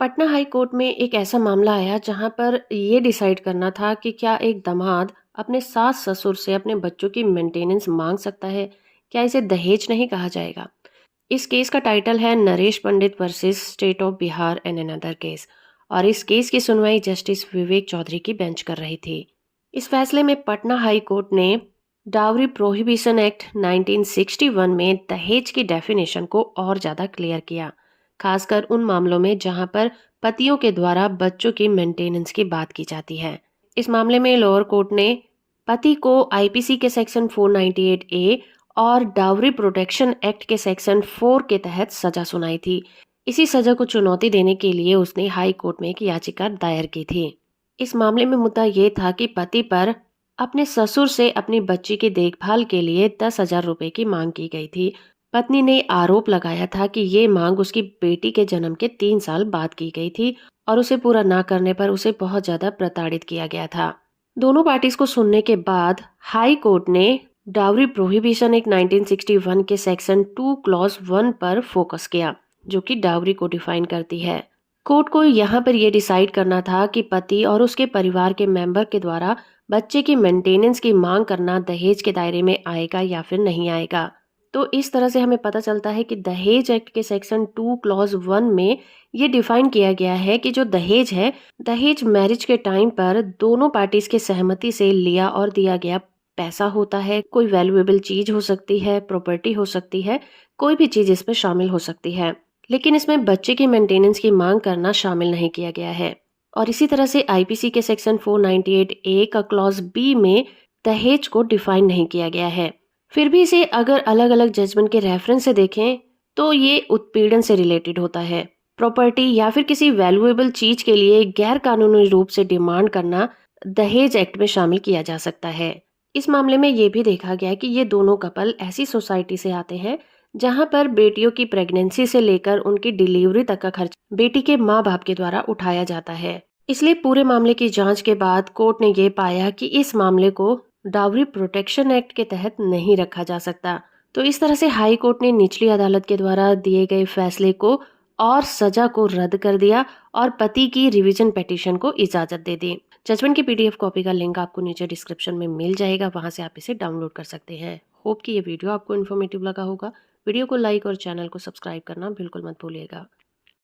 Patna high court में एक ऐसा मामला आया जहां पर ये डिसाइड करना था कि क्या एक दामाद अपने सास ससुर से अपने बच्चों की मेंटेनेंस मांग सकता है। क्या इसे दहेज नहीं कहा जाएगा। इस केस का टाइटल है Naresh Pandit versus state of Bihar and another case. और इस केस की सुनवाई जस्टिस विवेक चौधरी की बेंच कर रही थी। इस फैसले में पटना हाई कोर्ट ने डावरी प्रोहिबिशन एक्ट 1961 में दहेज की डेफिनेशन को और ज्यादा क्लियर किया, खासकर उन मामलों में जहां पर पतियों के द्वारा बच्चों की मेंटेनेंस की बात की जाती है। इस मामले में लोअर कोर्ट ने पति को आईपीसी के सेक्शन 498 ए और डावरी प्रोटेक्शन एक्ट के सेक्शन 4 के तहत सजा सुनाई थी। इसी सजा को चुनौती देने के लिए उसने हाई कोर्ट में एक याचिका दायर की थी। इस मामले में मुद्दा ये था कि पति पर अपने ससुर से अपनी बच्ची की देखभाल के लिए 10,000 रुपए की मांग की गई थी। पत्नी ने आरोप लगाया था कि ये मांग उसकी बेटी के जन्म के 3 साल बाद की गई थी और उसे पूरा ना करने पर उसे बहुत ज्यादा प्रताड़ित किया गया था। दोनों पार्टीज को सुनने के बाद हाई कोर्ट ने डावरी प्रोहिबिशन एक्ट 1961 के सेक्शन 2 क्लॉज 1 पर फोकस किया, जो कि डावरी को डिफाइन करती है। कोर्ट को यहाँ पर यह डिसाइड करना था कि पति और उसके परिवार के मेंबर के द्वारा बच्चे की मेंटेनेंस की मांग करना दहेज के दायरे में आएगा या फिर नहीं आएगा। तो इस तरह से हमें पता चलता है कि दहेज एक्ट के सेक्शन 2 क्लॉज 1 में ये डिफाइन किया गया है कि जो दहेज है, दहेज मैरिज के टाइम पर दोनों पार्टीज के सहमति से लिया और दिया गया पैसा होता है। कोई वैल्यूएबल चीज हो सकती है, प्रॉपर्टी हो सकती है, कोई भी चीज इसमें शामिल हो सकती है। लेकिन इसमें बच्चे की मेंटेनेंस की मांग करना शामिल नहीं किया गया है। और इसी तरह से आईपीसी के सेक्शन 498 ए का क्लॉज बी में दहेज को डिफाइन नहीं किया गया है। फिर भी इसे अगर अलग अलग जजमेंट के रेफरेंस से देखें तो ये उत्पीड़न से रिलेटेड होता है। प्रॉपर्टी या फिर किसी वैल्यूएबल चीज के लिए गैर कानूनी रूप से डिमांड करना दहेज एक्ट में शामिल किया जा सकता है। इस मामले में ये भी देखा गया कि ये दोनों कपल ऐसी सोसाइटी से आते हैं जहां पर बेटियों की प्रेगनेंसी से लेकर उनकी डिलीवरी तक का खर्च बेटी के माँ बाप के द्वारा उठाया जाता है। इसलिए पूरे मामले की जांच के बाद कोर्ट ने ये पाया कि इस मामले को डावरी प्रोटेक्शन एक्ट के तहत नहीं रखा जा सकता। तो इस तरह से हाई कोर्ट ने निचली अदालत के द्वारा दिए गए फैसले को और सजा को रद्द कर दिया और पति की रिवीजन पिटीशन को इजाजत दे दी। जजमेंट की पीडीएफ कॉपी का लिंक आपको नीचे डिस्क्रिप्शन में मिल जाएगा, वहां से आप इसे डाउनलोड कर सकते हैं। होप कि ये वीडियो आपको इन्फॉर्मेटिव लगा होगा। वीडियो को लाइक और चैनल को सब्सक्राइब करना बिल्कुल मत भूलिएगा।